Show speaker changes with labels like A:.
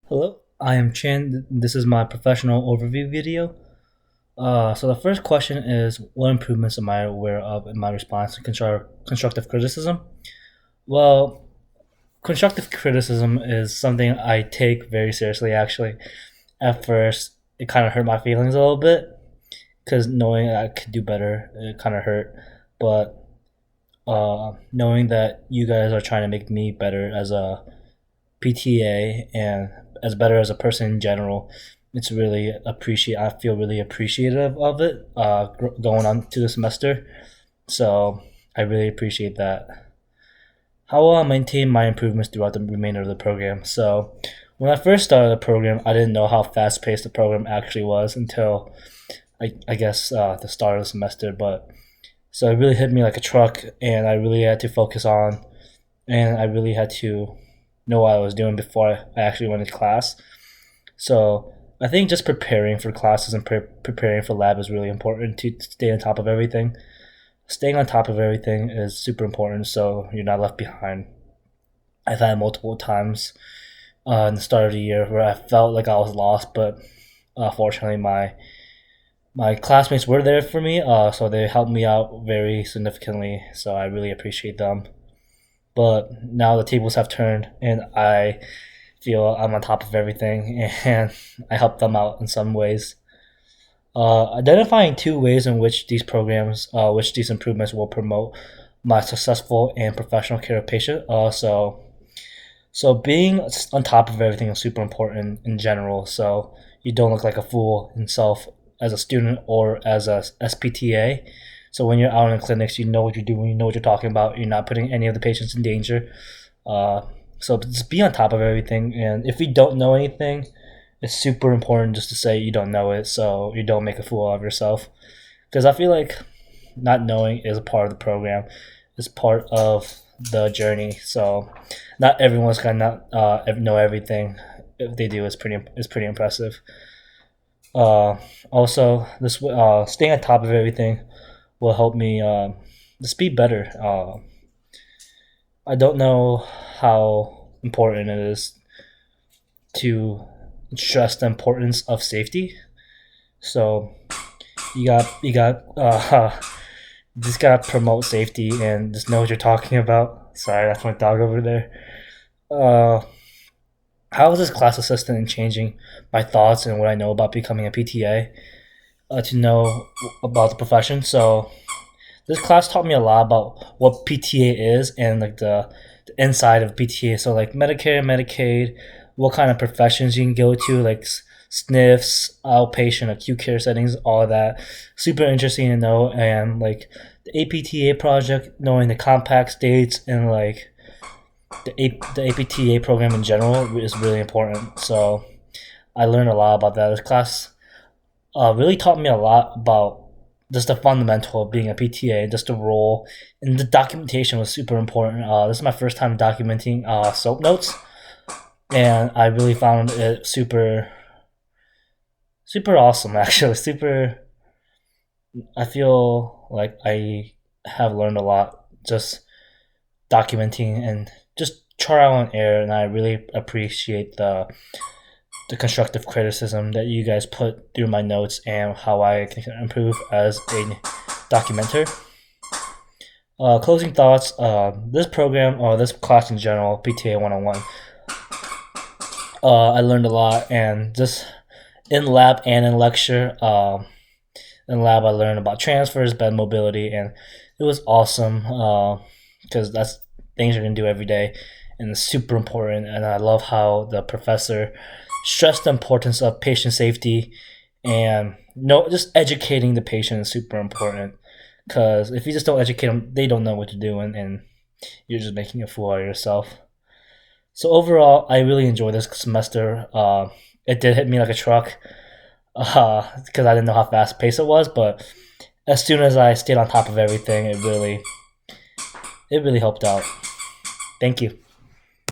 A: Hello, I am Chan. This is my professional overview video. So the first question is, what improvements am I aware of in my response to constructive criticism? Well, constructive criticism is something I take very seriously. Actually, at first, it kind of hurt my feelings a little bit because knowing I could do better, it kind of hurt. But knowing that you guys are trying to make me better as a PTA and as better as a person in general. It's really appreciate. I feel really appreciative of it going on to the semester. So I really appreciate that. How will I maintain my improvements throughout the remainder of the program? So when I first started the program, I didn't know how fast paced the program actually was until I guess the start of the semester. But so it really hit me like a truck, and I really had to focus on, and I really had to know what I was doing before I actually went to class. So I think just preparing for classes and preparing for lab is really important to stay on top of everything. Staying on top of everything is super important so you're not left behind. I've had multiple times in the start of the year where I felt like I was lost, but fortunately my classmates were there for me, so they helped me out very significantly. So I really appreciate them. But now the tables have turned, and I feel I'm on top of everything, and I help them out in some ways. Identifying two ways in which which these improvements will promote my successful and professional care of patient. So being on top of everything is super important in general. So you don't look like a fool himself as a student or as a SPTA. So when you're out in clinics, you know what you're doing, you know what you're talking about. You're not putting any of the patients in danger. Uh, so just be on top of everything. And if you don't know anything, it's super important just to say you don't know it, so you don't make a fool of yourself. Because I feel like not knowing is a part of the program, is part of the journey. So not everyone's gonna know everything. If they do, it's pretty impressive. Also, this staying on top of everything will help me just be better. I don't know how important it is to stress the importance of safety. So you just gotta promote safety and just know what you're talking about. Sorry, that's my dog over there. Uh, how is this class assistant in changing my thoughts and what I know about becoming a PTA to know about the profession? So this class taught me a lot about what PTA is and like the inside of PTA. So like Medicare, Medicaid, what kind of professions you can go to, like SNFs, outpatient, acute care settings, all of that. Super interesting to know. And like the APTA project, knowing the compact states and like the APTA program in general is really important. So I learned a lot about that. This class really taught me a lot about just the fundamental of being a PTA, just the role, and the documentation was super important. This is my first time documenting soap notes, and I really found it super awesome. Actually, super. I feel like I have learned a lot just documenting and just trial and error, and I really appreciate the constructive criticism that you guys put through my notes and how I can improve as a documenter. Closing thoughts. This program or this class in general, PTA 101, I learned a lot, and just in lab and in lecture. In lab, I learned about transfers, bed mobility, and it was awesome because that's things you're gonna do every day, and it's super important. And I love how the professor stressed the importance of patient safety, and no, just educating the patient is super important. Because if you just don't educate them, they don't know what you're doing, and you're just making a fool out of yourself. So overall, I really enjoyed this semester. It did hit me like a truck because I didn't know how fast paced it was, but as soon as I stayed on top of everything, it really helped out. Thank you.